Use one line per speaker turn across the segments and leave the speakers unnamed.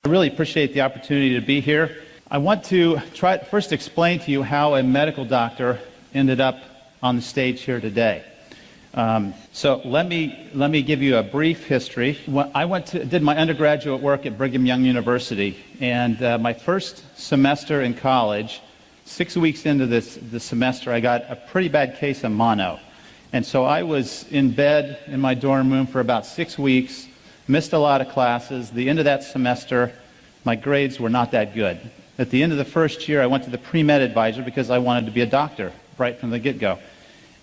I really appreciate the opportunity to be here. I want to first explain to you how a medical doctor ended up on the stage here today. So let me give you a brief history. I did my undergraduate work at Brigham Young University, and my first semester in college, 6 weeks into the semester, I got a pretty bad case of mono. And so I was in bed in my dorm room for about 6 weeks, missed a lot of classes. The end of that semester, my grades were not that good. At the end of the first year, I went to the pre-med advisor because I wanted to be a doctor right from the get-go.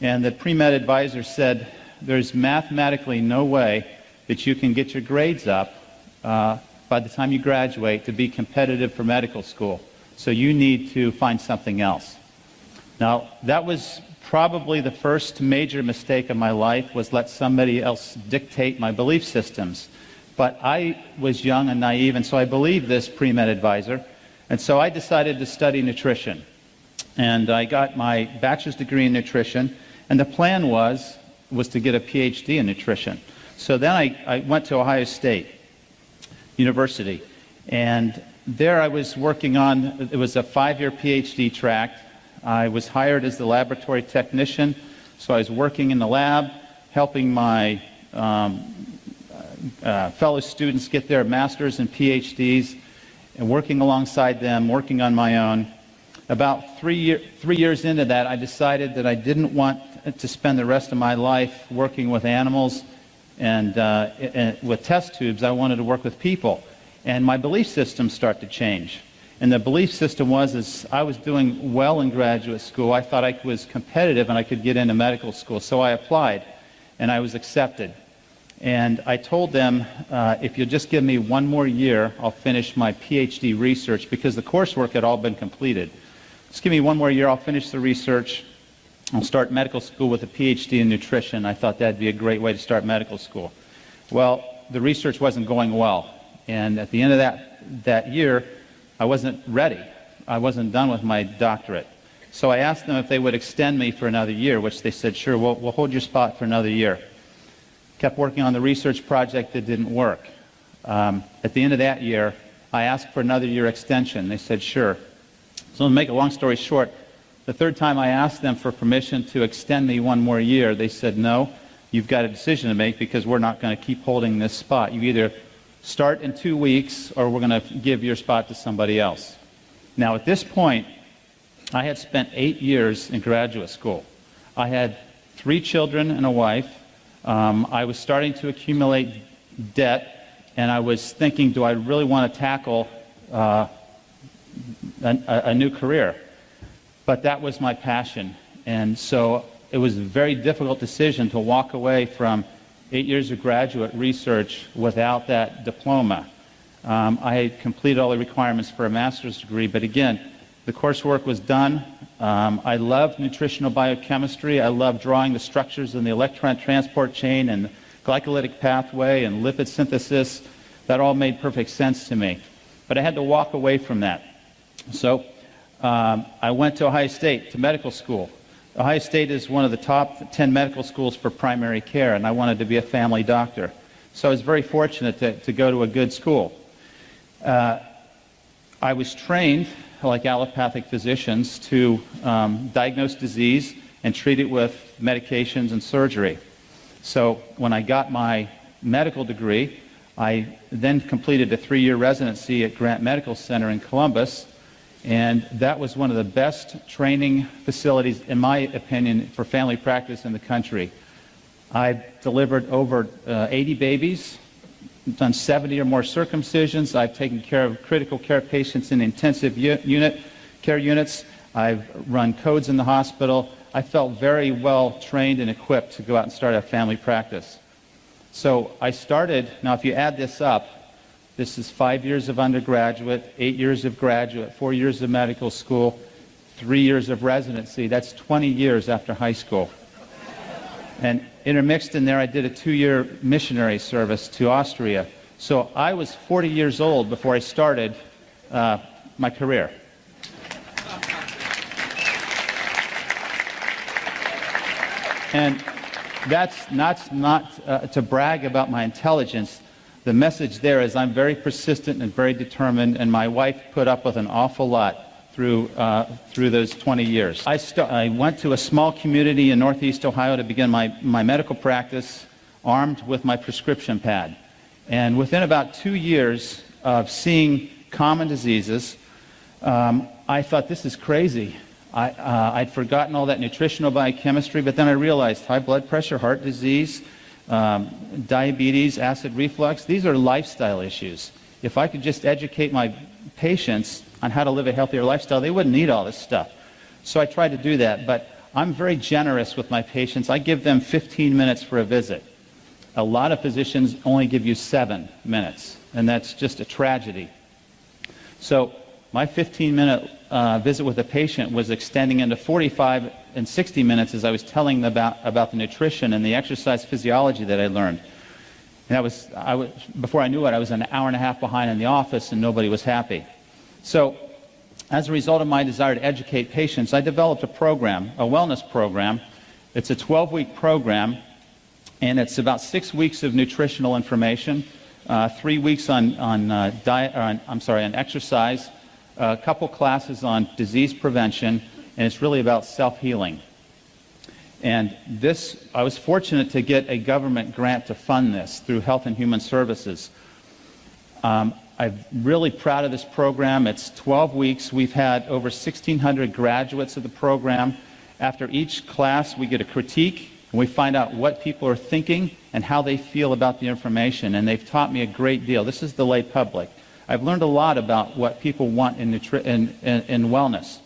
And the pre-med advisor said, there's mathematically no way that you can get your grades up by the time you graduate to be competitive for medical school. So you need to find something else. Now, that was probably the first major mistake of my life, was let somebody else dictate my belief systems. But I was young and naive, and so I believed this pre-med advisor. And so I decided to study nutrition. And I got my bachelor's degree in nutrition, and the plan was to get a PhD in nutrition. So then I went to Ohio State University, and there I was working on, it was a 5-year PhD track. I was hired as the laboratory technician, so I was working in the lab, helping my fellow students get their masters and PhDs, and working alongside them, working on my own. About 3 years into that, I decided that I didn't want to spend the rest of my life working with animals and with test tubes. I wanted to work with people. And my belief system started to change. And the belief system was, I was doing well in graduate school. I thought I was competitive and I could get into medical school. So I applied, and I was accepted. And I told them, if you'll just give me 1 more year, I'll finish my PhD research, because the coursework had all been completed. Just give me 1 more year, I'll finish the research. I'll start medical school with a PhD in nutrition. I thought that'd be a great way to start medical school. Well, the research wasn't going well. And at the end of that year, I wasn't ready. I wasn't done with my doctorate. So I asked them if they would extend me for another year, which they said, sure, we'll hold your spot for another year. Kept working on the research project that didn't work. At the end of that year, I asked for another year extension. They said, sure. So to make a long story short, the third time I asked them for permission to extend me 1 more year, they said, no, you've got a decision to make, because we're not going to keep holding this spot. You either start in 2 weeks, or we're going to give your spot to somebody else. Now, at this point, I had spent 8 years in graduate school. I had 3 children and a wife. I was starting to accumulate debt, and I was thinking, do I really want to tackle a new career? But that was my passion, and so it was a very difficult decision to walk away from 8 years of graduate research without that diploma. I had completed all the requirements for a master's degree, but again, the coursework was done. I loved nutritional biochemistry. I loved drawing the structures in the electron transport chain and the glycolytic pathway and lipid synthesis. That all made perfect sense to me. But I had to walk away from that. So I went to Ohio State to medical school. Ohio State is one of the top 10 medical schools for primary care, and I wanted to be a family doctor. So I was very fortunate to go to a good school. I was trained, like allopathic physicians, to diagnose disease and treat it with medications and surgery. So when I got my medical degree, I then completed a 3-year residency at Grant Medical Center in Columbus, and that was one of the best training facilities, in my opinion, for family practice in the country. I've delivered over 80 babies, done 70 or more circumcisions. I've taken care of critical care patients in intensive care units. I've run codes in the hospital. I felt very well trained and equipped to go out and start a family practice. So I started, now if you add this up, this is 5 years of undergraduate, 8 years of graduate, 4 years of medical school, 3 years of residency. That's 20 years after high school. And intermixed in there, I did a 2-year missionary service to Austria. So I was 40 years old before I started my career. And that's not to brag about my intelligence, The message there is I'm very persistent and very determined, and my wife put up with an awful lot through those 20 years. I went to a small community in Northeast Ohio to begin my medical practice, armed with my prescription pad. And within about 2 years of seeing common diseases, I thought, this is crazy. I'd forgotten all that nutritional biochemistry, but then I realized high blood pressure, heart disease, diabetes, acid reflux, these are lifestyle issues. If I could just educate my patients on how to live a healthier lifestyle, they wouldn't need all this stuff. So I tried to do that, but I'm very generous with my patients. I give them 15 minutes for a visit. A lot of physicians only give you 7 minutes, and that's just a tragedy. So my 15-minute visit with a patient was extending into 45 and 60 minutes as I was telling them about the nutrition and the exercise physiology that I learned. And before I knew it, I was an hour and a half behind in the office, and nobody was happy. So as a result of my desire to educate patients, I developed a program, a wellness program. It's a 12-week program, and it's about 6 weeks of nutritional information, 3 weeks on exercise, a couple classes on disease prevention, and it's really about self-healing. And this, I was fortunate to get a government grant to fund this through Health and Human Services. I'm really proud of this program. It's 12 weeks. We've had over 1,600 graduates of the program. After each class, we get a critique, and we find out what people are thinking and how they feel about the information. And they've taught me a great deal. This is the lay public. I've learned a lot about what people want in wellness.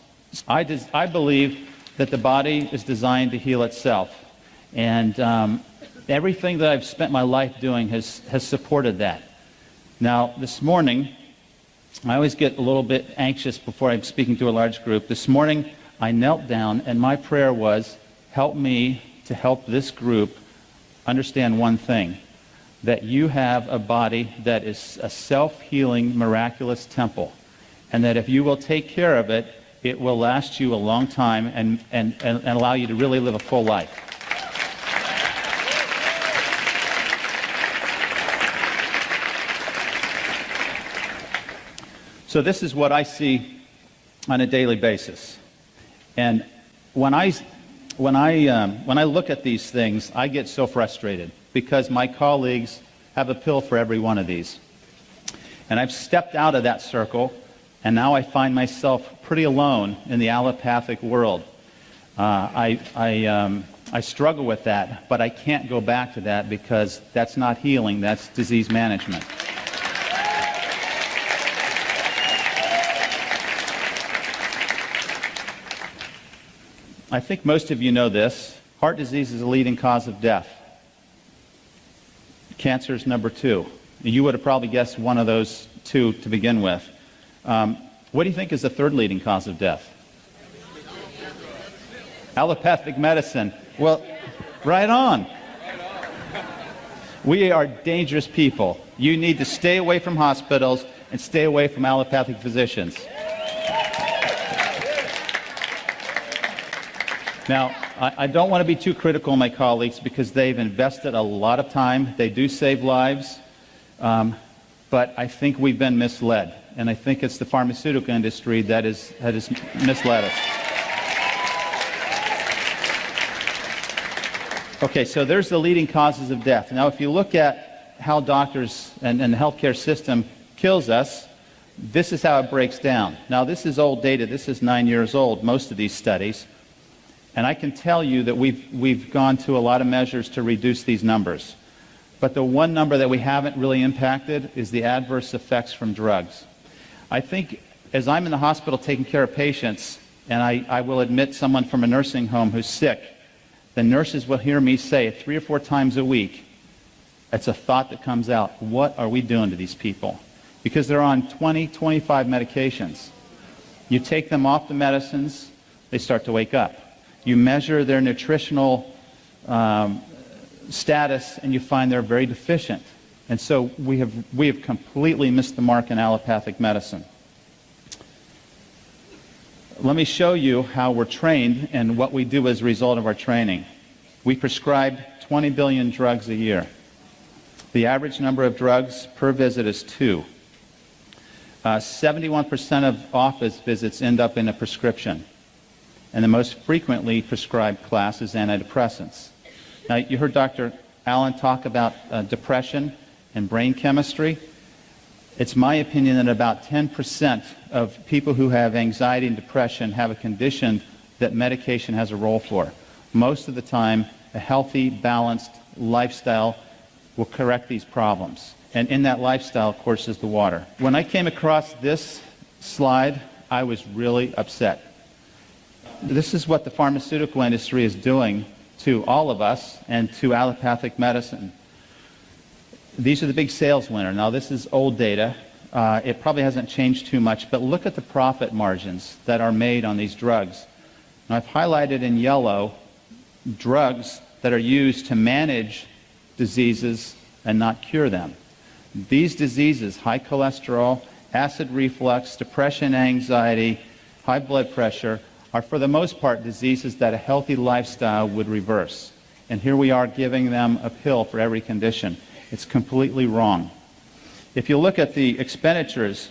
I believe that the body is designed to heal itself. And everything that I've spent my life doing has supported that. Now, this morning, I always get a little bit anxious before I'm speaking to a large group. This morning, I knelt down, and my prayer was, help me to help this group understand one thing, that you have a body that is a self-healing, miraculous temple, and that if you will take care of it, it will last you a long time and allow you to really live a full life. So this is what I see on a daily basis. And when I look at these things, I get so frustrated because my colleagues have a pill for every one of these. And I've stepped out of that circle, and now I find myself pretty alone in the allopathic world. I struggle with that, but I can't go back to that because that's not healing, that's disease management. I think most of you know this. Heart disease is a leading cause of death. Cancer is number 2. You would have probably guessed one of those 2 to begin with. What do you think is the 3rd leading cause of death? Allopathic medicine. Well, right on. We are dangerous people. You need to stay away from hospitals and stay away from allopathic physicians. Now, I don't want to be too critical of my colleagues because they've invested a lot of time. They do save lives, but I think we've been misled, and I think it's the pharmaceutical industry that has misled us. Okay, so there's the leading causes of death. Now, if you look at how doctors and the healthcare system kills us, this is how it breaks down. Now, this is old data. This is 9 years old, most of these studies. And I can tell you that we've gone to a lot of measures to reduce these numbers. But the one number that we haven't really impacted is the adverse effects from drugs. I think as I'm in the hospital taking care of patients, and I will admit someone from a nursing home who's sick, the nurses will hear me say 3 or 4 times a week, it's a thought that comes out, what are we doing to these people? Because they're on 20, 25 medications. You take them off the medicines, they start to wake up. You measure their nutritional status, and you find they're very deficient. And so we have completely missed the mark in allopathic medicine. Let me show you how we're trained and what we do as a result of our training. We prescribe 20 billion drugs a year. The average number of drugs per visit is 2. 71% of office visits end up in a prescription, and the most frequently prescribed class is antidepressants. Now, you heard Dr. Allen talk about depression and brain chemistry. It's my opinion that about 10% of people who have anxiety and depression have a condition that medication has a role for. Most of the time, a healthy, balanced lifestyle will correct these problems. And in that lifestyle, of course, is the water. When I came across this slide, I was really upset. This is what the pharmaceutical industry is doing to all of us and to allopathic medicine. These are the big sales winners. Now, this is old data. It probably hasn't changed too much, but look at the profit margins that are made on these drugs. Now, I've highlighted in yellow drugs that are used to manage diseases and not cure them. These diseases, high cholesterol, acid reflux, depression, anxiety, high blood pressure, are for the most part diseases that a healthy lifestyle would reverse. And here we are giving them a pill for every condition. It's completely wrong. If you look at the expenditures,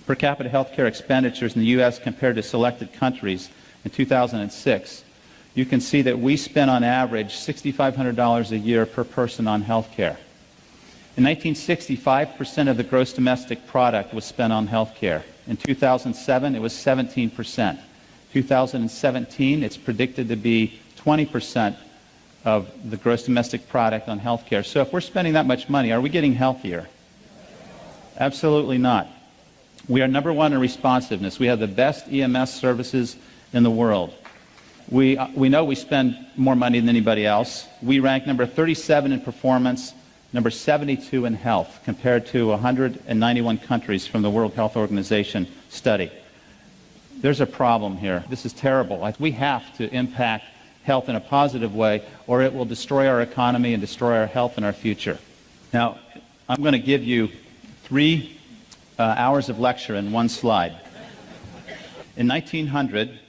per capita healthcare expenditures in the U.S. compared to selected countries in 2006, you can see that we spend on average $6,500 a year per person on healthcare. In 1960, 5% of the gross domestic product was spent on healthcare. In 2007, it was 17%. 2017, it's predicted to be 20% of the gross domestic product on healthcare. So if we're spending that much money, are we getting healthier? Absolutely not. We are number one in responsiveness. We have the best EMS services in the world. We know we spend more money than anybody else. We rank number 37 in performance, number 72 in health, compared to 191 countries from the World Health Organization study. There's a problem here. This is terrible. We have to impact health in a positive way, or it will destroy our economy and destroy our health and our future. Now, I'm going to give you 3 hours of lecture in one slide. In 1900,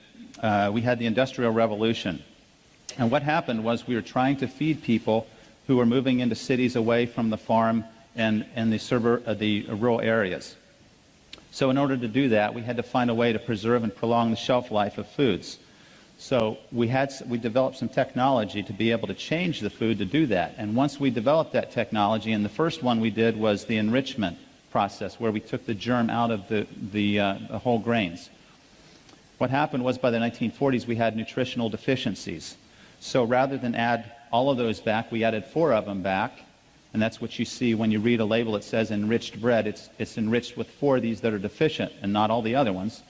we had the Industrial Revolution. And what happened was we were trying to feed people who were moving into cities away from the farm and the rural areas. So in order to do that, we had to find a way to preserve and prolong the shelf life of foods. So we developed some technology to be able to change the food to do that. And once we developed that technology, and the first one we did was the enrichment process, where we took the germ out of the whole grains. What happened was by the 1940s, we had nutritional deficiencies. So rather than add all of those back, we added 4 of them back. And that's what you see when you read a label that says enriched bread. It's enriched with 4 of these that are deficient and not all the other ones.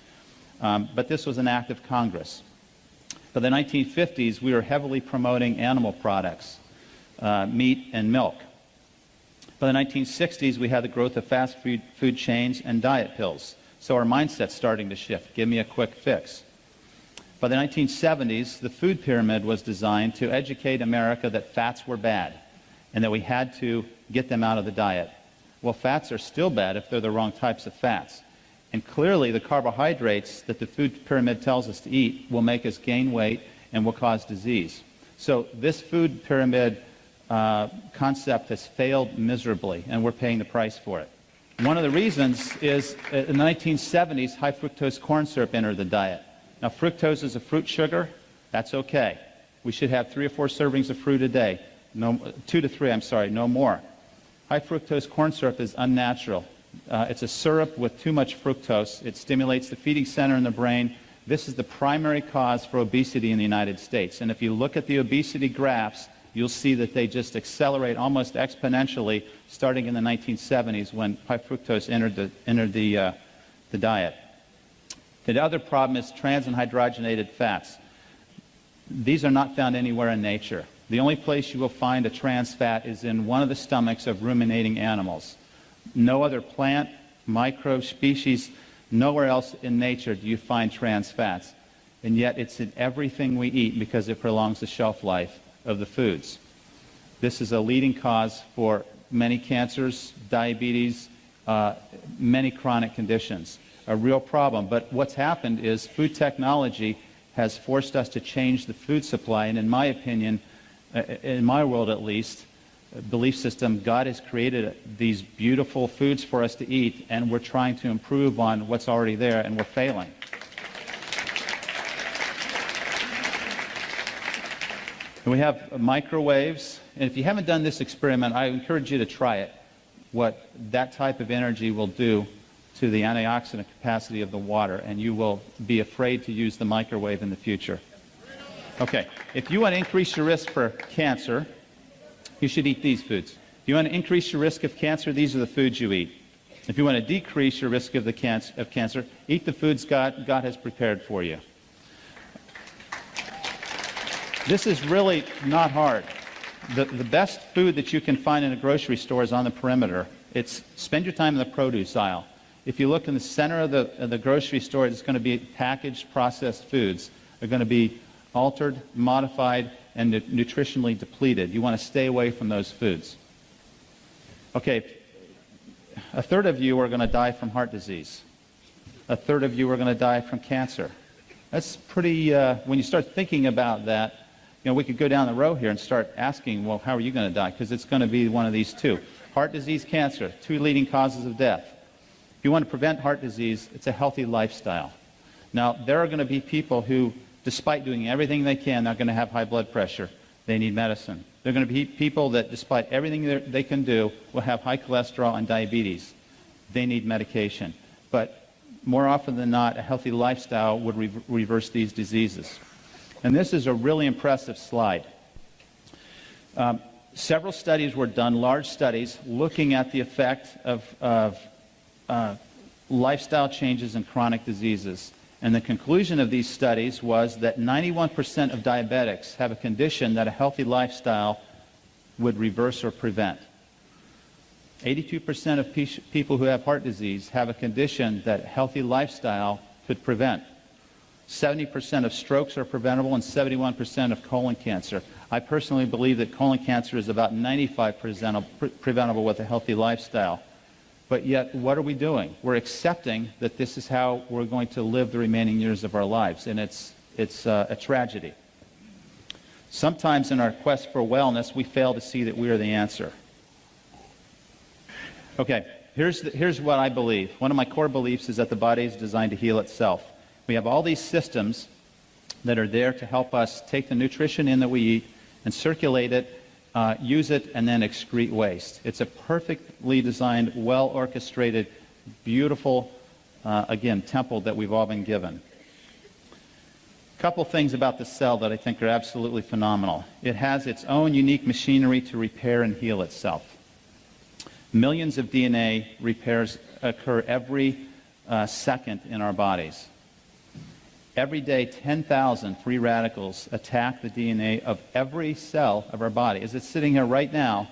But this was an act of Congress. By the 1950s, we were heavily promoting animal products, meat and milk. By the 1960s, we had the growth of fast food chains and diet pills. So our mindset's starting to shift. Give me a quick fix. By the 1970s, the food pyramid was designed to educate America that fats were bad and that we had to get them out of the diet. Well, fats are still bad if they're the wrong types of fats. And clearly, the carbohydrates that the food pyramid tells us to eat will make us gain weight and will cause disease. So this food pyramid concept has failed miserably, and we're paying the price for it. One of the reasons is in the 1970s, high fructose corn syrup entered the diet. Now, fructose is a fruit sugar. That's okay. We should have 3 or 4 servings of fruit a day. 2 to 3, no more. High fructose corn syrup is unnatural. It's a syrup with too much fructose. It stimulates the feeding center in the brain. This is the primary cause for obesity in the United States. And if you look at the obesity graphs, you'll see that they just accelerate almost exponentially starting in the 1970s when high fructose entered the diet. The other problem is trans and hydrogenated fats. These are not found anywhere in nature. The only place you will find a trans fat is in one of the stomachs of ruminating animals. No other plant, microbe, species, nowhere else in nature do you find trans fats. And yet it's in everything we eat because it prolongs the shelf life of the foods. This is a leading cause for many cancers, diabetes, many chronic conditions. A real problem. But what's happened is food technology has forced us to change the food supply, and in my opinion, in my world at least, belief system, God has created these beautiful foods for us to eat, and we're trying to improve on what's already there, and we're failing. And we have microwaves, and if you haven't done this experiment, I encourage you to try it, what that type of energy will do to the antioxidant capacity of the water, and you will be afraid to use the microwave in the future. Okay, if you want to increase your risk for cancer, you should eat these foods. If you want to increase your risk of cancer, these are the foods you eat. If you want to decrease your risk of cancer, eat the foods God has prepared for you. This is really not hard. The best food that you can find in a grocery store is on the perimeter. Spend your time in the produce aisle. If you look in the center of the grocery store, it's going to be packaged, processed foods. They're going to be altered, modified, and nutritionally depleted. You want to stay away from those foods. Okay, a third of you are going to die from heart disease. A third of you are going to die from cancer. That's pretty, when you start thinking about that, we could go down the row here and start asking, well, how are you going to die? Because it's going to be one of these two. Heart disease, cancer, two leading causes of death. If you want to prevent heart disease, it's a healthy lifestyle. Now, there are going to be people who, despite doing everything they can, are going to have high blood pressure. They need medicine. There are going to be people that, despite everything they can do, will have high cholesterol and diabetes. They need medication. But more often than not, a healthy lifestyle would reverse these diseases. And this is a really impressive slide. Several studies were done, large studies, looking at the effect of lifestyle changes in chronic diseases. And the conclusion of these studies was that 91% of diabetics have a condition that a healthy lifestyle would reverse or prevent. 82% of people who have heart disease have a condition that a healthy lifestyle could prevent. 70% of strokes are preventable, and 71% of colon cancer. I personally believe that colon cancer is about 95% preventable with a healthy lifestyle. But yet, what are we doing? We're accepting that this is how we're going to live the remaining years of our lives, and it's a tragedy. Sometimes in our quest for wellness, we fail to see that we are the answer. Okay, here's what I believe. One of my core beliefs is that the body is designed to heal itself. We have all these systems that are there to help us take the nutrition in that we eat and circulate it, use it, and then excrete waste. It's a perfectly designed, well-orchestrated, beautiful, again, temple that we've all been given. A couple things about the cell that I think are absolutely phenomenal. It has its own unique machinery to repair and heal itself. Millions of DNA repairs occur every second in our bodies. Every day, 10,000 free radicals attack the DNA of every cell of our body. As it's sitting here right now,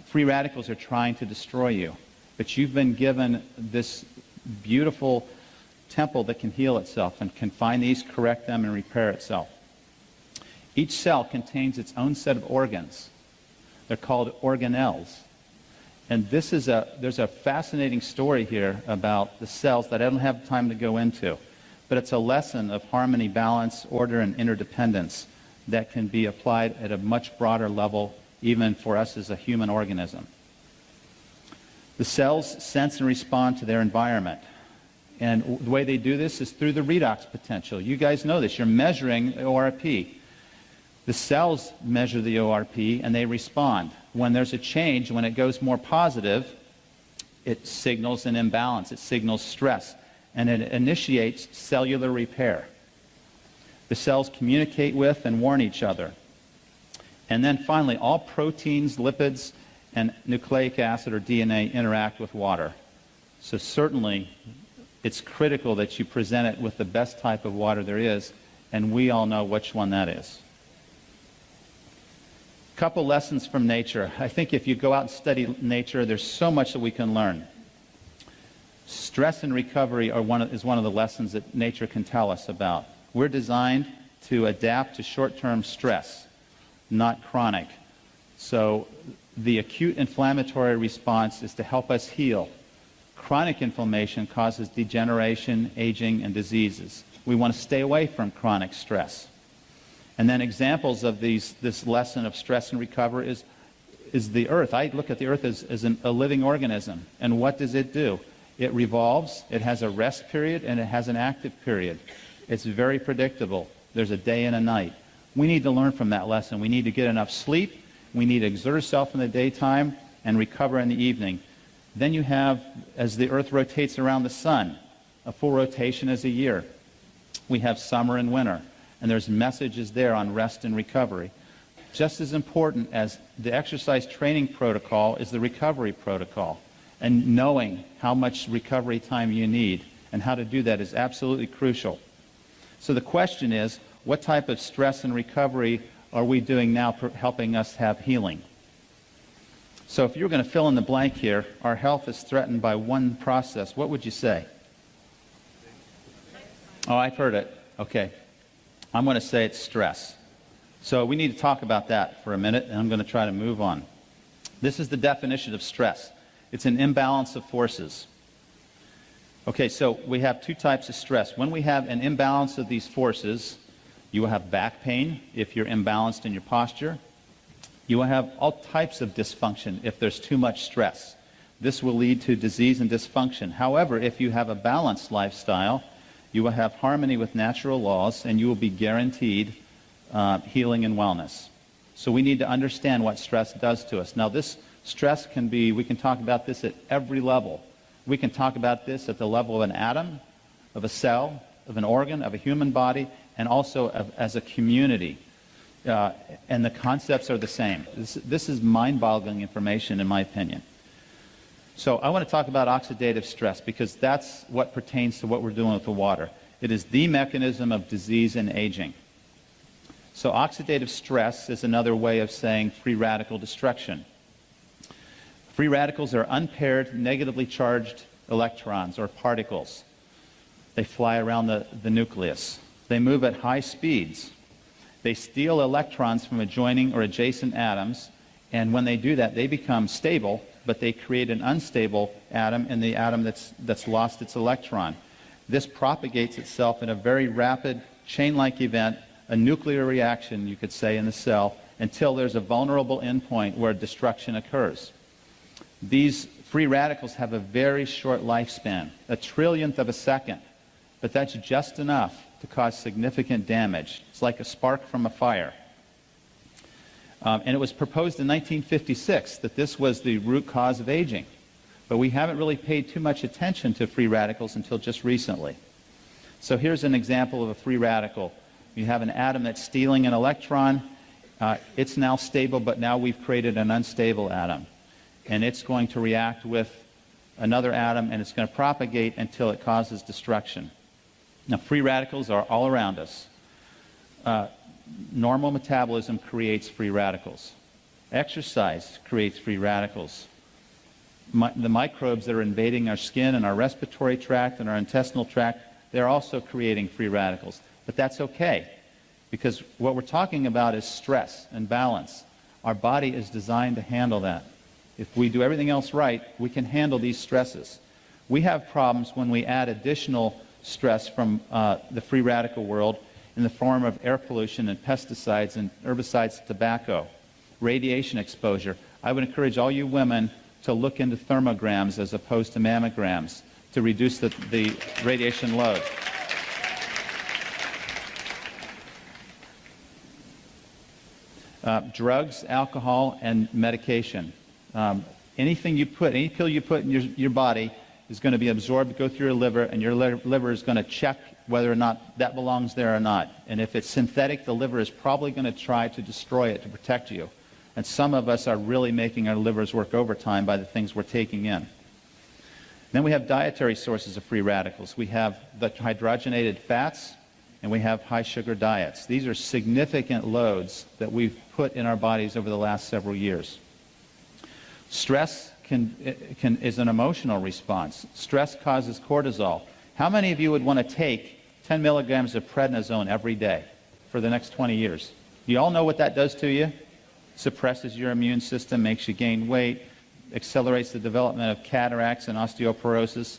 free radicals are trying to destroy you. But you've been given this beautiful temple that can heal itself and can find these, correct them, and repair itself. Each cell contains its own set of organs. They're called organelles. And there's a fascinating story here about the cells that I don't have time to go into. But it's a lesson of harmony, balance, order, and interdependence that can be applied at a much broader level, even for us as a human organism. The cells sense and respond to their environment. And the way they do this is through the redox potential. You guys know this. You're measuring ORP. The cells measure the ORP, and they respond. When there's a change, when it goes more positive, it signals an imbalance. It signals stress. And it initiates cellular repair. The cells communicate with and warn each other. And then finally, all proteins, lipids, and nucleic acid or DNA interact with water. So certainly, it's critical that you present it with the best type of water there is, and we all know which one that is. A couple lessons from nature. I think if you go out and study nature, there's so much that we can learn. Stress and recovery is one of the lessons that nature can tell us about. We're designed to adapt to short-term stress, not chronic. So the acute inflammatory response is to help us heal. Chronic inflammation causes degeneration, aging, and diseases. We want to stay away from chronic stress. And then examples of this lesson of stress and recovery is the earth. I look at the earth as a living organism. And what does it do? It revolves, it has a rest period, and it has an active period. It's very predictable. There's a day and a night. We need to learn from that lesson. We need to get enough sleep. We need to exert ourselves in the daytime and recover in the evening. Then you have, as the earth rotates around the sun, a full rotation is a year. We have summer and winter. And there's messages there on rest and recovery. Just as important as the exercise training protocol is the recovery protocol. And knowing how much recovery time you need and how to do that is absolutely crucial. So the question is, what type of stress and recovery are we doing now helping us have healing? So if you're going to fill in the blank here, our health is threatened by one process. What would you say? Oh, I've heard it. Okay. I'm going to say it's stress. So we need to talk about that for a minute, and I'm going to try to move on. This is the definition of stress. It's an imbalance of forces. Okay, so we have two types of stress. When we have an imbalance of these forces, you will have back pain if you're imbalanced in your posture. You will have all types of dysfunction if there's too much stress. This will lead to disease and dysfunction. However, if you have a balanced lifestyle, you will have harmony with natural laws, and you will be guaranteed healing and wellness. So we need to understand what stress does to us. Now, this stress can be, we can talk about this at every level. We can talk about this at the level of an atom, of a cell, of an organ, of a human body, and also as a community. And the concepts are the same. This is mind-boggling information, in my opinion. So I want to talk about oxidative stress because that's what pertains to what we're doing with the water. It is the mechanism of disease and aging. So oxidative stress is another way of saying free radical destruction. Free radicals are unpaired, negatively charged electrons or particles. They fly around the nucleus. They move at high speeds. They steal electrons from adjoining or adjacent atoms, and when they do that, they become stable, but they create an unstable atom in the atom that's lost its electron. This propagates itself in a very rapid, chain-like event, a nuclear reaction, you could say, in the cell, until there's a vulnerable endpoint where destruction occurs. These free radicals have a very short lifespan, a trillionth of a second, but that's just enough to cause significant damage. It's like a spark from a fire. And it was proposed in 1956 that this was the root cause of aging. But we haven't really paid too much attention to free radicals until just recently. So here's an example of a free radical. You have an atom that's stealing an electron. It's now stable, but now we've created an unstable atom. And it's going to react with another atom, and it's going to propagate until it causes destruction. Now, free radicals are all around us. Normal metabolism creates free radicals. Exercise creates free radicals. The microbes that are invading our skin and our respiratory tract and our intestinal tract, they're also creating free radicals. But that's okay, because what we're talking about is stress and balance. Our body is designed to handle that. If we do everything else right, we can handle these stresses. We have problems when we add additional stress from the free radical world in the form of air pollution and pesticides and herbicides, tobacco, radiation exposure. I would encourage all you women to look into thermograms as opposed to mammograms to reduce the radiation load. Drugs, alcohol, and medication. Any pill you put in your body is going to be absorbed, go through your liver, and your liver is going to check whether or not that belongs there or not. And if it's synthetic, the liver is probably going to try to destroy it to protect you. And some of us are really making our livers work overtime by the things we're taking in. Then we have dietary sources of free radicals. We have the hydrogenated fats, and we have high sugar diets. These are significant loads that we've put in our bodies over the last several years. Stress is an emotional response. Stress causes cortisol. How many of you would want to take 10 milligrams of prednisone every day for the next 20 years? You all know what that does to you? Suppresses your immune system, makes you gain weight, accelerates the development of cataracts and osteoporosis.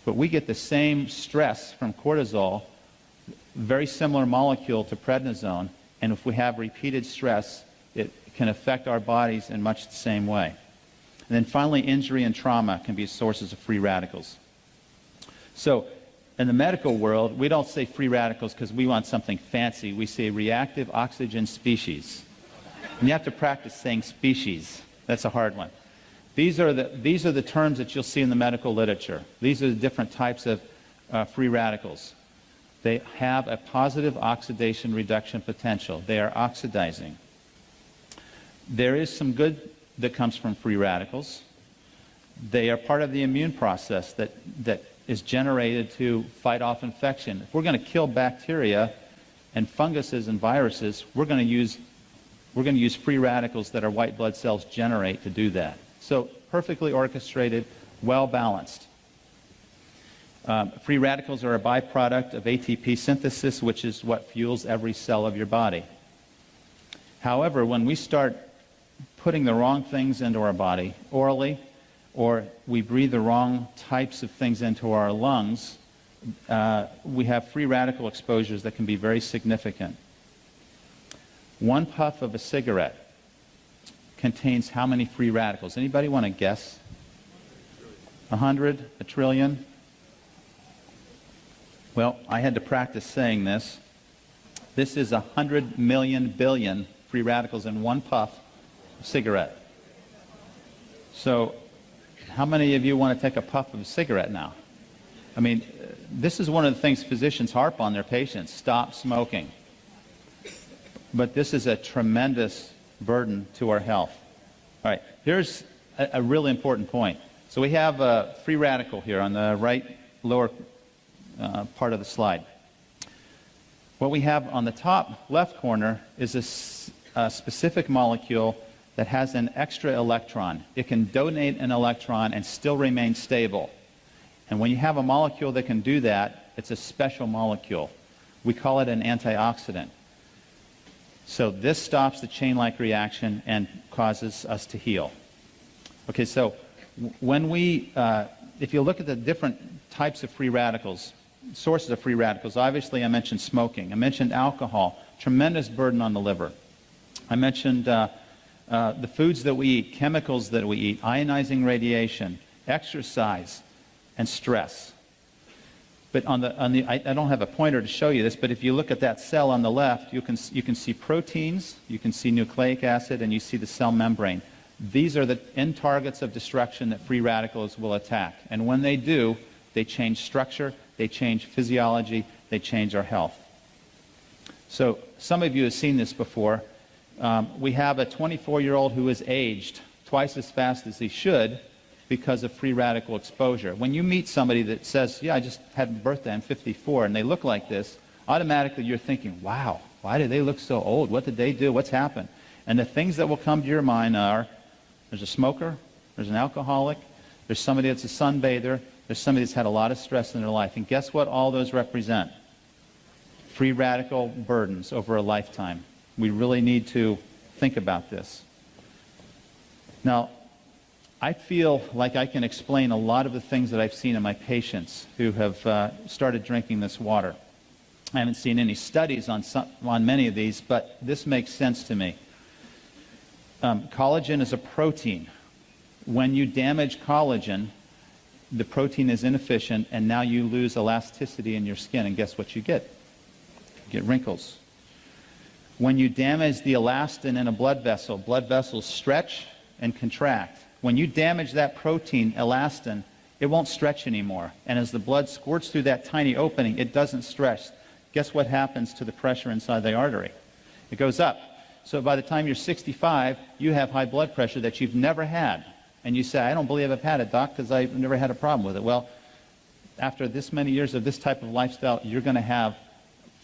But we get the same stress from cortisol very similar molecule to prednisone, and if we have repeated stress, it can affect our bodies in much the same way. And then finally, injury and trauma can be sources of free radicals. So in the medical world, we don't say free radicals because we want something fancy. We say reactive oxygen species. And you have to practice saying species. That's a hard one. These are the terms that you'll see in the medical literature. These are the different types of free radicals. They have a positive oxidation reduction potential. They are oxidizing. There is some good that comes from free radicals. They are part of the immune process that is generated to fight off infection. If we're going to kill bacteria and funguses and viruses, we're going to use free radicals that our white blood cells generate to do that. So perfectly orchestrated, well balanced. Free radicals are a byproduct of ATP synthesis, which is what fuels every cell of your body. However, when we start putting the wrong things into our body orally, or we breathe the wrong types of things into our lungs, we have free radical exposures that can be very significant. One puff of a cigarette contains how many free radicals? Anybody want to guess? 100? A trillion? Well, I had to practice saying this. This is 100 million billion free radicals in one puff of cigarette. So how many of you want to take a puff of a cigarette now? I mean, this is one of the things physicians harp on their patients: stop smoking. But this is a tremendous burden to our health. All right, here's a really important point. So we have a free radical here on the right lower part of the slide. What we have on the top left corner is a specific molecule that has an extra electron. It can donate an electron and still remain stable. And when you have a molecule that can do that, it's a special molecule. We call it an antioxidant. So this stops the chain-like reaction and causes us to heal. Okay, so when if you look at the different types of free radicals, sources of free radicals, obviously I mentioned smoking. I mentioned alcohol, tremendous burden on the liver. I mentioned the foods that we eat, chemicals that we eat, ionizing radiation, exercise, and stress. But I don't have a pointer to show you this, but if you look at that cell on the left, you can see proteins, you can see nucleic acid, and you see the cell membrane. These are the end targets of destruction that free radicals will attack. And when they do, they change structure, they change physiology, they change our health. So some of you have seen this before. We have a 24-year-old who is aged twice as fast as he should because of free radical exposure. When you meet somebody that says, yeah, I just had a birthday, I'm 54, and they look like this, automatically you're thinking, wow, why do they look so old? What did they do? What's happened? And the things that will come to your mind are, there's a smoker, there's an alcoholic, there's somebody that's a sunbather, there's somebody that's had a lot of stress in their life. And guess what all those represent? Free radical burdens over a lifetime. We really need to think about this. Now, I feel like I can explain a lot of the things that I've seen in my patients who have started drinking this water. I haven't seen any studies on many of these, but this makes sense to me. Collagen is a protein. When you damage collagen, the protein is inefficient, and now you lose elasticity in your skin, and guess what you get? You get wrinkles. When you damage the elastin in a blood vessels stretch and contract. When you damage that protein, elastin, it won't stretch anymore. And as the blood squirts through that tiny opening, it doesn't stretch. Guess what happens to the pressure inside the artery? It goes up. So by the time you're 65, you have high blood pressure that you've never had. And you say, I don't believe I've had it, doc, because I've never had a problem with it. Well, after this many years of this type of lifestyle, you're going to have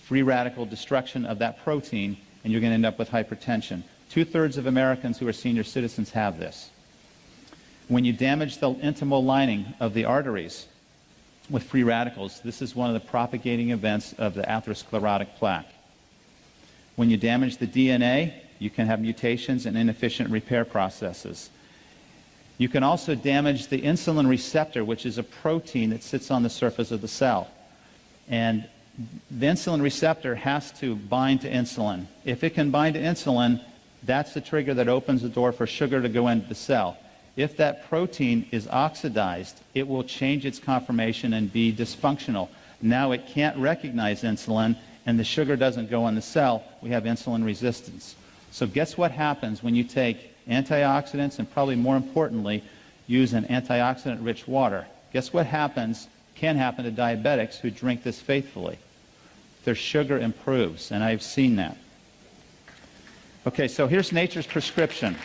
free radical destruction of that protein, and you're going to end up with hypertension. 2/3 of Americans who are senior citizens have this. When you damage the intimal lining of the arteries with free radicals, this is one of the propagating events of the atherosclerotic plaque. When you damage the DNA, you can have mutations and inefficient repair processes. You can also damage the insulin receptor, which is a protein that sits on the surface of the cell. And the insulin receptor has to bind to insulin. If it can bind to insulin, that's the trigger that opens the door for sugar to go into the cell. If that protein is oxidized, it will change its conformation and be dysfunctional. Now it can't recognize insulin, and the sugar doesn't go in the cell. We have insulin resistance. So guess what happens when you take antioxidants and, probably more importantly, use an antioxidant-rich water? Guess what can happen to diabetics who drink this faithfully? Their sugar improves, and I've seen that. Okay, so here's nature's prescription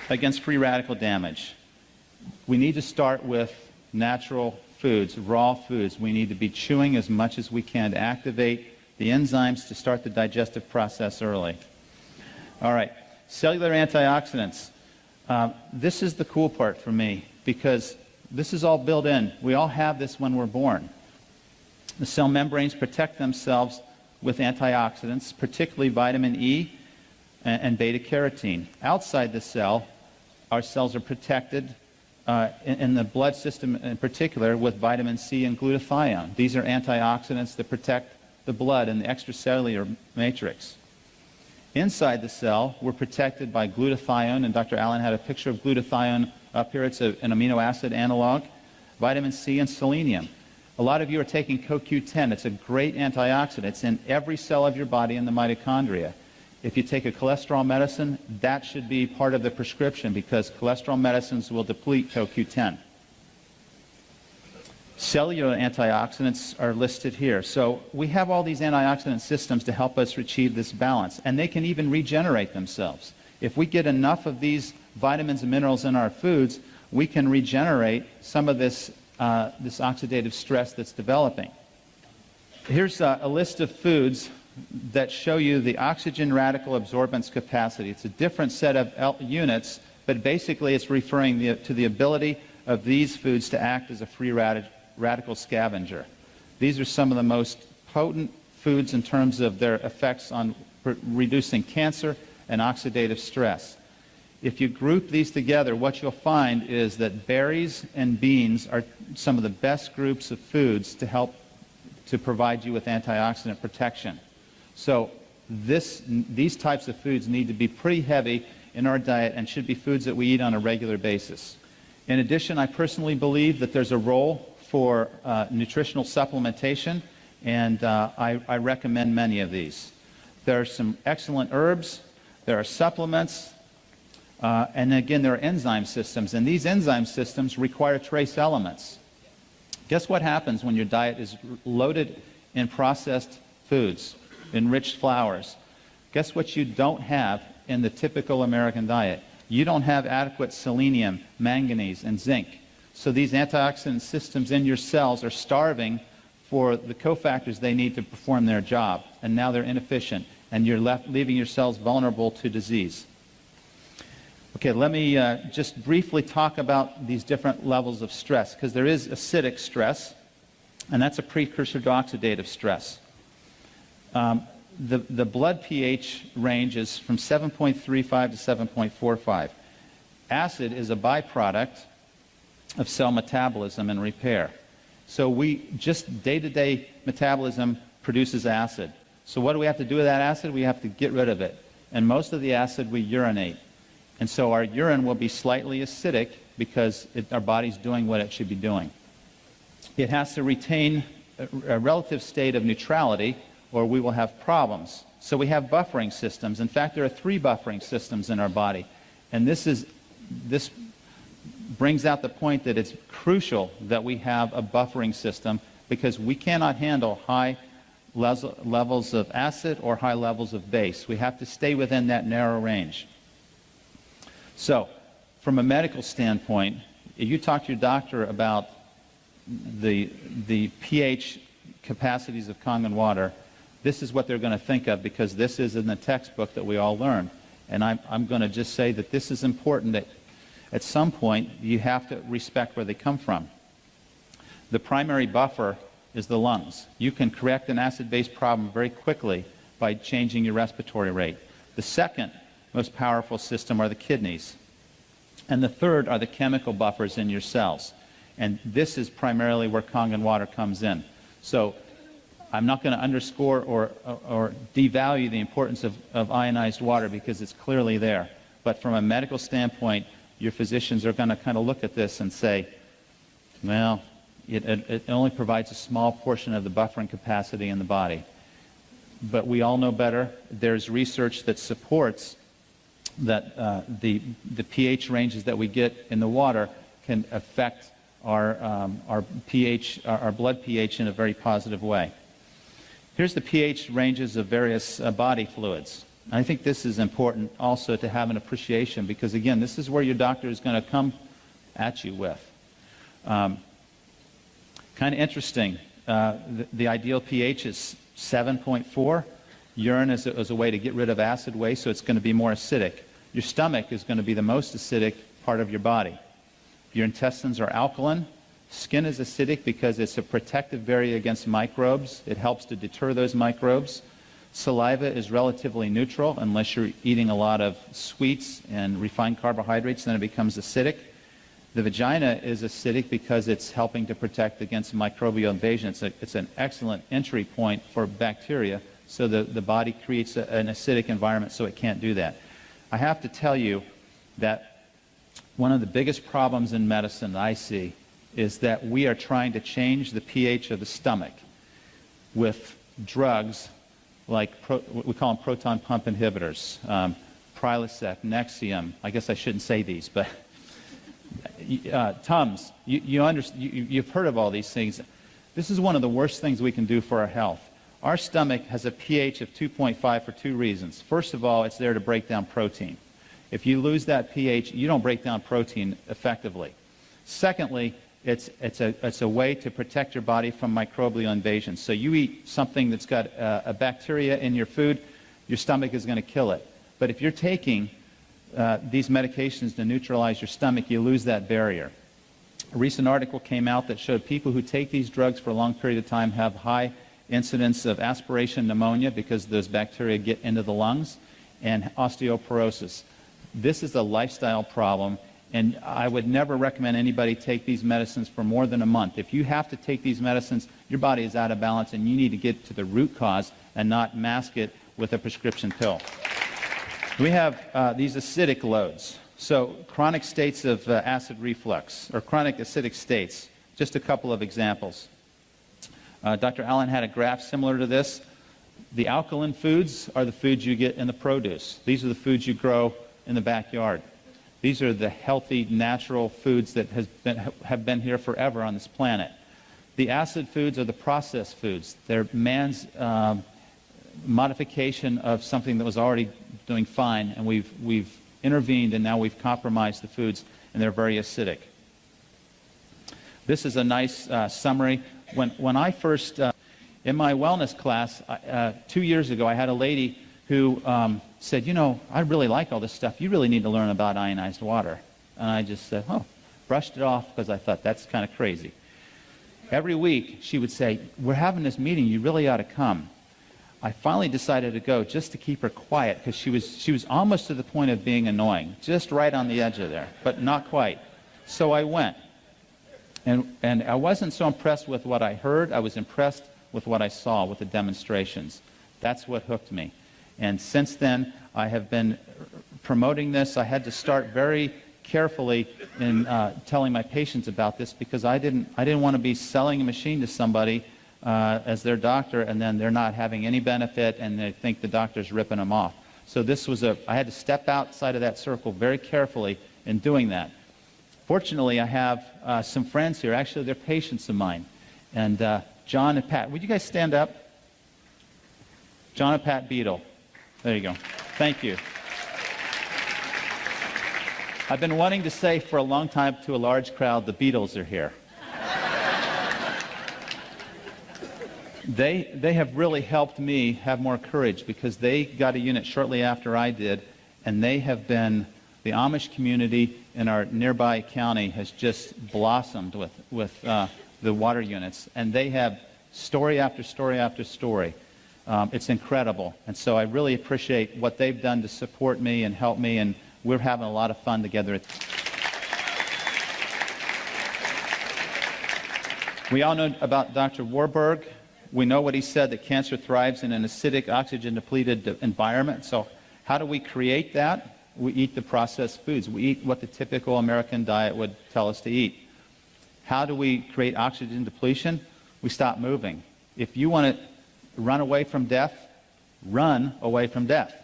against free radical damage. We need to start with natural foods, raw foods. We need to be chewing as much as we can to activate the enzymes to start the digestive process early. All right, cellular antioxidants. This is the cool part for me, because this is all built in. We all have this when we're born. The cell membranes protect themselves with antioxidants, particularly vitamin E and beta-carotene. Outside the cell, our cells are protected in the blood system in particular with vitamin C and glutathione. These are antioxidants that protect the blood and the extracellular matrix. Inside the cell, we're protected by glutathione, and Dr. Allen had a picture of glutathione up here. It's an amino acid analog, vitamin C and selenium. A lot of you are taking CoQ10. It's a great antioxidant. It's in every cell of your body in the mitochondria. If you take a cholesterol medicine, that should be part of the prescription, because cholesterol medicines will deplete CoQ10. Cellular antioxidants are listed here. So we have all these antioxidant systems to help us achieve this balance, and they can even regenerate themselves. If we get enough of these vitamins and minerals in our foods, we can regenerate some of this oxidative stress that's developing. Here's a list of foods that show you the oxygen radical absorbance capacity. It's a different set of units, but basically it's referring to the ability of these foods to act as a free radical scavenger. These are some of the most potent foods in terms of their effects on reducing cancer and oxidative stress. If you group these together, what you'll find is that berries and beans are some of the best groups of foods to help to provide you with antioxidant protection. So these types of foods need to be pretty heavy in our diet and should be foods that we eat on a regular basis. In addition, I personally believe that there's a role for nutritional supplementation, and I recommend many of these. There are some excellent herbs, there are supplements, and again, there are enzyme systems, and these enzyme systems require trace elements. Guess what happens when your diet is loaded in processed foods, enriched flours? Guess what you don't have in the typical American diet? You don't have adequate selenium, manganese, and zinc. So these antioxidant systems in your cells are starving for the cofactors they need to perform their job, and now they're inefficient, and you're leaving your cells vulnerable to disease. Okay, let me just briefly talk about these different levels of stress, because there is acidic stress, and that's a precursor to oxidative stress. The blood pH range is from 7.35 to 7.45. Acid is a byproduct of cell metabolism and repair. So just day-to-day metabolism produces acid. So what do we have to do with that acid? We have to get rid of it. And most of the acid we urinate. And so our urine will be slightly acidic because our body's doing what it should be doing. It has to retain a relative state of neutrality, or we will have problems. So we have buffering systems. In fact, there are 3 buffering systems in our body. And this brings out the point that it's crucial that we have a buffering system, because we cannot handle high levels of acid or high levels of base. We have to stay within that narrow range. So, from a medical standpoint, if you talk to your doctor about the pH capacities of Kangen water, this is what they're going to think of, because this is in the textbook that we all learn. And I'm going to just say that this is important, that at some point you have to respect where they come from. The primary buffer is the lungs. You can correct an acid-base problem very quickly by changing your respiratory rate. The second most powerful system are the kidneys. And the third are the chemical buffers in your cells. And this is primarily where Kangen water comes in. So I'm not going to underscore or devalue the importance of ionized water because it's clearly there. But from a medical standpoint, your physicians are going to kind of look at this and say, well, it only provides a small portion of the buffering capacity in the body. But we all know better. There's research that supports that the pH ranges that we get in the water can affect our pH, our blood pH in a very positive way. Here's the pH ranges of various body fluids. I think this is important also to have an appreciation because, again, this is where your doctor is going to come at you with. Kind of interesting. The ideal pH is 7.4. Urine is a way to get rid of acid waste, so it's going to be more acidic. Your stomach is going to be the most acidic part of your body. Your intestines are alkaline. Skin is acidic because it's a protective barrier against microbes. It helps to deter those microbes. Saliva is relatively neutral unless you're eating a lot of sweets and refined carbohydrates, then it becomes acidic. The vagina is acidic because it's helping to protect against microbial invasion. It's an excellent entry point for bacteria, so the body creates an acidic environment so it can't do that. I have to tell you that one of the biggest problems in medicine that I see is that we are trying to change the pH of the stomach with drugs like, we call them proton pump inhibitors, Prilosec, Nexium. I guess I shouldn't say these, but Tums. You've heard of all these things. This is one of the worst things we can do for our health. Our stomach has a pH of 2.5 for two reasons. First of all, it's there to break down protein. If you lose that pH, you don't break down protein effectively. Secondly, it's a way to protect your body from microbial invasion. So you eat something that's got a bacteria in your food, your stomach is going to kill it. But if you're taking these medications to neutralize your stomach, you lose that barrier. A recent article came out that showed people who take these drugs for a long period of time have high incidence of aspiration pneumonia because those bacteria get into the lungs, and osteoporosis. This is a lifestyle problem, and I would never recommend anybody take these medicines for more than a month. If you have to take these medicines, your body is out of balance, and you need to get to the root cause and not mask it with a prescription pill. We have these acidic loads. So chronic states of acid reflux, or chronic acidic states. Just a couple of examples. Dr. Allen had a graph similar to this. The alkaline foods are the foods you get in the produce. These are the foods you grow in the backyard. These are the healthy, natural foods that have been here forever on this planet. The acid foods are the processed foods. They're man's modification of something that was already doing fine, and we've intervened, and now we've compromised the foods, and they're very acidic. This is a nice summary. When I first, in my wellness class 2 years ago, I had a lady who said, you know, I really like all this stuff. You really need to learn about ionized water. And I just said, oh, brushed it off because I thought that's kind of crazy. Every week she would say, we're having this meeting, you really ought to come. I finally decided to go just to keep her quiet because she was almost to the point of being annoying, just right on the edge of there, but not quite. So I went. And I wasn't so impressed with what I heard. I was impressed with what I saw with the demonstrations. That's what hooked me. And since then, I have been promoting this. I had to start very carefully in telling my patients about this because I didn't want to be selling a machine to somebody as their doctor, and then they're not having any benefit, and they think the doctor's ripping them off. So this was I had to step outside of that circle very carefully in doing that. Fortunately, I have some friends here. Actually, they're patients of mine. And John and Pat. Would you guys stand up? John and Pat Beadle. There you go. Thank you. I've been wanting to say for a long time to a large crowd, the Beatles are here. They have really helped me have more courage because they got a unit shortly after I did, and they have been, the Amish community in our nearby county has just blossomed with the water units, and they have story after story after story. It's incredible, and so I really appreciate what they've done to support me and help me, and we're having a lot of fun together. We all know about Dr. Warburg. We know what he said, that cancer thrives in an acidic, oxygen-depleted environment. So how do we create that? We eat the processed foods. We eat what the typical American diet would tell us to eat. How do we create oxygen depletion? We stop moving. If you want to run away from death, run away from death.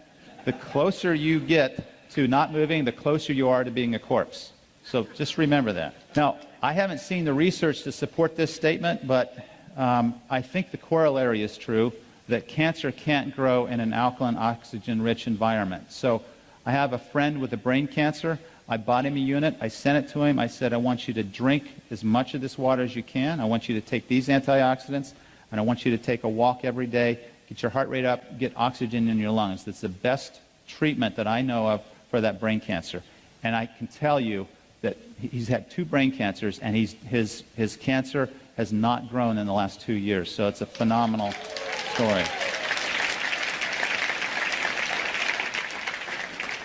The closer you get to not moving, the closer you are to being a corpse. So just remember that. Now, I haven't seen the research to support this statement, but I think the corollary is true, that cancer can't grow in an alkaline, oxygen-rich environment. So I have a friend with a brain cancer. I bought him a unit. I sent it to him. I said, I want you to drink as much of this water as you can. I want you to take these antioxidants, and I want you to take a walk every day, get your heart rate up, get oxygen in your lungs. That's the best treatment that I know of for that brain cancer. And I can tell you that he's had 2 brain cancers, and his cancer has not grown in the last 2 years. So it's a phenomenal story.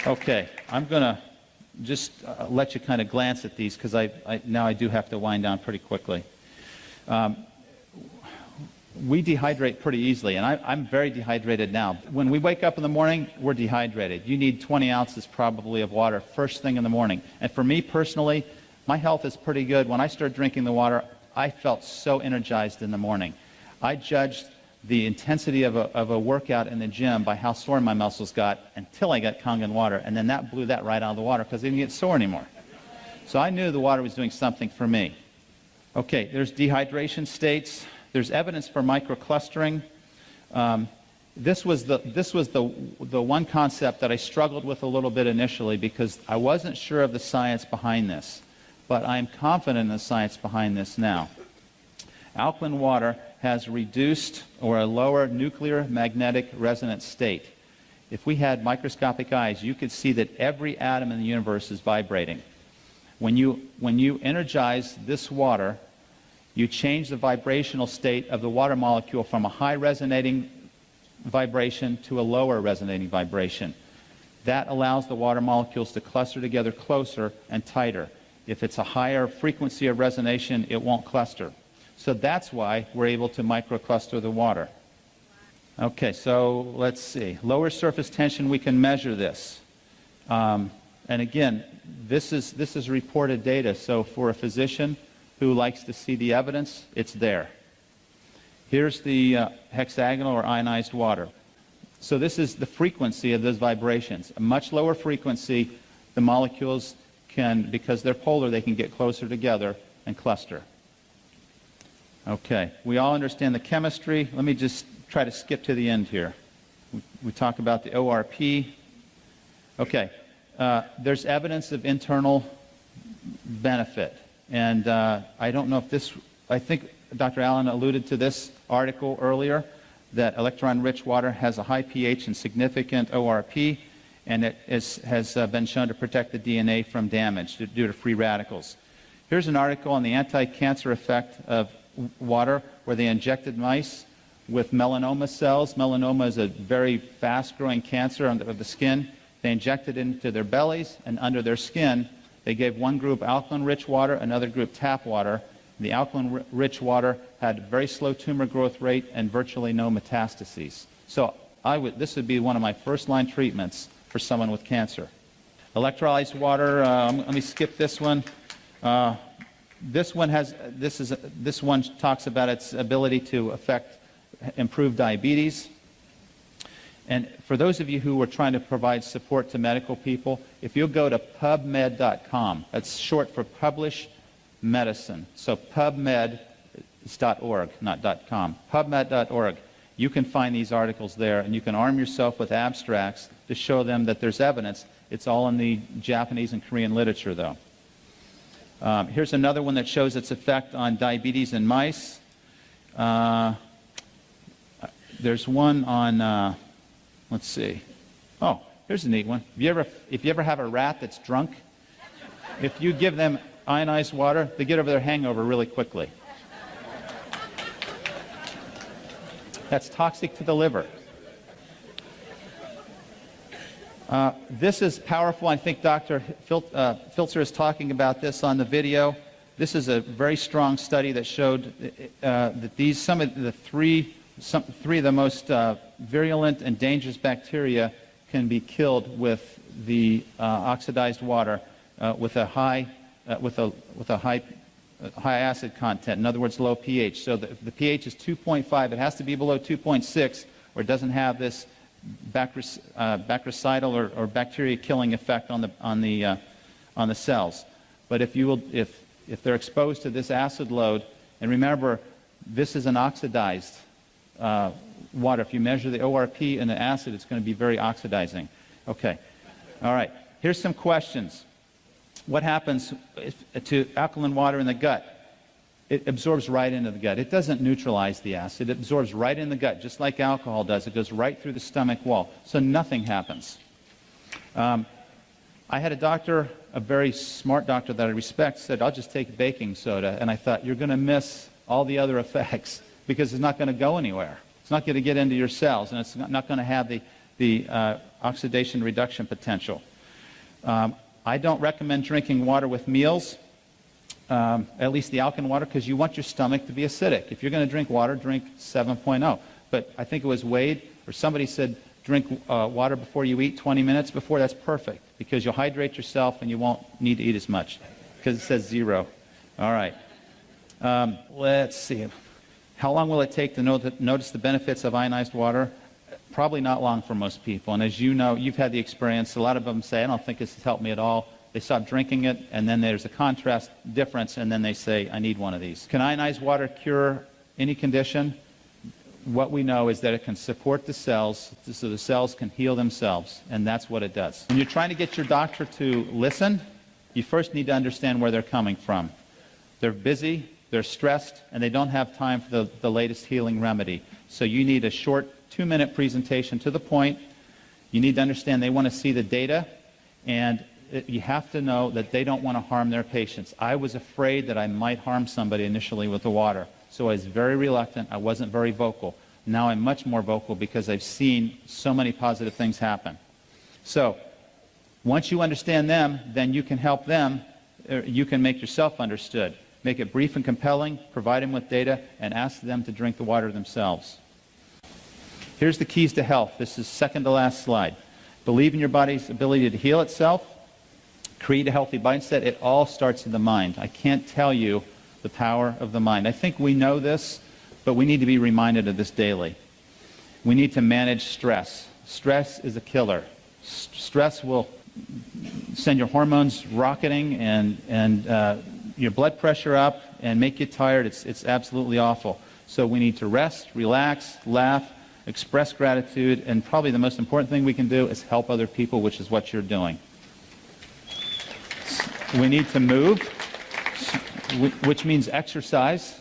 Okay, I'm going to just let you kind of glance at these, because now I do have to wind down pretty quickly. We dehydrate pretty easily, and I'm very dehydrated now. When we wake up in the morning, we're dehydrated. You need 20 ounces probably of water first thing in the morning. And for me personally, my health is pretty good. When I started drinking the water, I felt so energized in the morning. I judged the intensity of a workout in the gym by how sore my muscles got until I got Kangen water, and then that blew that right out of the water because I didn't get sore anymore. So I knew the water was doing something for me. Okay, there's dehydration states. There's evidence for microclustering. This was the one concept that I struggled with a little bit initially because I wasn't sure of the science behind this, but I'm confident in the science behind this now. Alkaline water has reduced or a lower nuclear magnetic resonance state. If we had microscopic eyes, you could see that every atom in the universe is vibrating. When you energize this water, you change the vibrational state of the water molecule from a high resonating vibration to a lower resonating vibration. That allows the water molecules to cluster together closer and tighter. If it's a higher frequency of resonation, it won't cluster. So that's why we're able to microcluster the water. Okay, so let's see. Lower surface tension, we can measure this. And again, this is reported data. So for a physician who likes to see the evidence, it's there. Here's the hexagonal or ionized water. So this is the frequency of those vibrations. A much lower frequency, the molecules can, because they're polar, they can get closer together and cluster. Okay, we all understand the chemistry. Let me just try to skip to the end here. We talk about the ORP. Okay, there's evidence of internal benefit. And I don't know if this, I think Dr. Allen alluded to this article earlier, that electron-rich water has a high pH and significant ORP, and it has been shown to protect the DNA from damage due to free radicals. Here's an article on the anti-cancer effect of water where they injected mice with melanoma cells. Melanoma is a very fast-growing cancer of the skin. They injected it into their bellies and under their skin. They gave one group alkaline-rich water, another group tap water. The alkaline-rich water had very slow tumor growth rate and virtually no metastases. So this would be one of my first-line treatments for someone with cancer. Electrolyzed water, let me skip this one. This one talks about its ability to improve diabetes. And for those of you who are trying to provide support to medical people, if you'll go to PubMed.com, that's short for Publish Medicine. So PubMed is .org, not .com. PubMed.org. You can find these articles there, and you can arm yourself with abstracts to show them that there's evidence. It's all in the Japanese and Korean literature, though. Here's another one that shows its effect on diabetes in mice. There's one on, let's see. Oh, here's a neat one. If you ever have a rat that's drunk, if you give them ionized water, they get over their hangover really quickly. That's toxic to the liver. This is powerful. I think Dr. Filzer is talking about this on the video. this is a very strong study that showed that three of the most virulent and dangerous bacteria can be killed with the oxidized water with a high acid content. In other words, low pH. So the pH is 2.5. It has to be below 2.6, or it doesn't have this bactericidal or bacteria-killing effect on the cells. But if they're exposed to this acid load, and remember, this is an oxidized water. If you measure the ORP in the acid, it's going to be very oxidizing. Okay. All right. Here's some questions. What happens to alkaline water in the gut? It absorbs right into the gut. It doesn't neutralize the acid. It absorbs right in the gut, just like alcohol does. It goes right through the stomach wall. So nothing happens. I had a doctor, a very smart doctor that I respect, said, I'll just take baking soda. And I thought, you're going to miss all the other effects because it's not going to go anywhere. It's not going to get into your cells, and it's not going to have the oxidation reduction potential. I don't recommend drinking water with meals, at least the alkaline water, because you want your stomach to be acidic. If you're going to drink water, drink 7.0. But I think it was Wade or somebody said drink water before you eat 20 minutes before. That's perfect because you'll hydrate yourself and you won't need to eat as much because it says 0. All right. Let's see. How long will it take to notice the benefits of ionized water? Probably not long for most people. And as you know, you've had the experience. A lot of them say, I don't think this has helped me at all. They stop drinking it, and then there's a contrast difference, and then they say, I need one of these. Can ionized water cure any condition? What we know is that it can support the cells so the cells can heal themselves, and that's what it does. When you're trying to get your doctor to listen, you first need to understand where they're coming from. They're busy, they're stressed, and they don't have time for the latest healing remedy. So you need a short 2-minute presentation to the point. You need to understand they want to see the data, and you have to know that they don't want to harm their patients. I was afraid that I might harm somebody initially with the water, so I was very reluctant. I wasn't very vocal. Now I'm much more vocal because I've seen so many positive things happen. So once you understand them, then you can help them. You can make yourself understood. Make it brief and compelling, provide them with data, and ask them to drink the water themselves. Here's the keys to health. This is second to last slide. Believe in your body's ability to heal itself. Create a healthy mindset. It all starts in the mind. I can't tell you the power of the mind. I think we know this, but we need to be reminded of this daily. We need to manage stress. Stress is a killer. Stress will send your hormones rocketing and your blood pressure up and make you tired. It's absolutely awful. So we need to rest, relax, laugh, express gratitude, and probably the most important thing we can do is help other people, which is what you're doing. We need to move, which means exercise.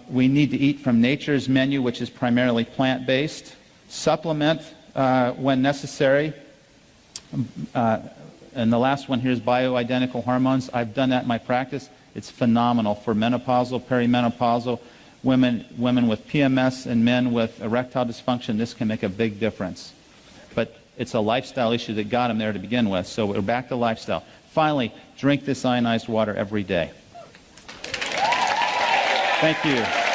We need to eat from nature's menu, which is primarily plant-based. Supplement when necessary. And the last one here is bioidentical hormones. I've done that in my practice. It's phenomenal for menopausal, perimenopausal, women with PMS and men with erectile dysfunction. This can make a big difference. But it's a lifestyle issue that got them there to begin with. So we're back to lifestyle. Finally, drink this ionized water every day. Thank you.